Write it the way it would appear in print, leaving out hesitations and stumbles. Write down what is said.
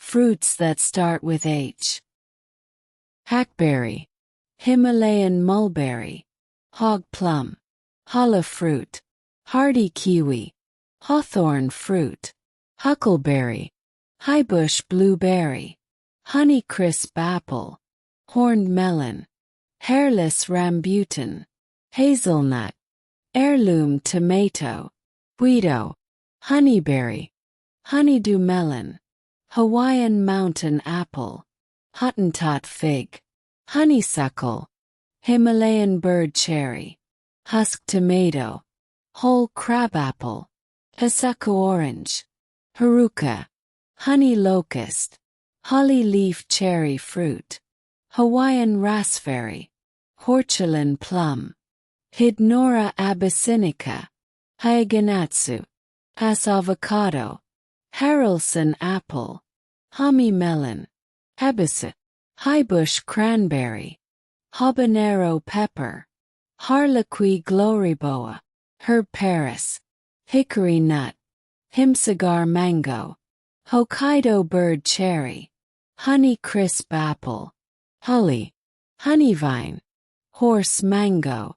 Fruits that start with H. Hackberry, Himalayan mulberry, hog plum, challah fruit, hardy kiwi, hawthorn fruit, huckleberry, highbush blueberry, honeycrisp apple, horned melon, hairless rambutan, hazelnut, heirloom tomato, guido, honeyberry, honeydew melon, Hawaiian mountain apple, Hottentot fig, honeysuckle, Himalayan bird cherry, husk tomato, whole crabapple, Asuka orange, haruka, honey locust, holly leaf cherry fruit, Hawaiian raspberry, Hortulin plum, Hydnora abyssinica, Hyaganatsu, Hass avocado, Haralson apple, Hami melon, Hibiscus, highbush cranberry, habanero pepper, harlequin gloriboa, herb Paris, hickory nut, himsagar mango, Hokkaido bird cherry, honey crisp apple, holly, honeyvine, horse mango,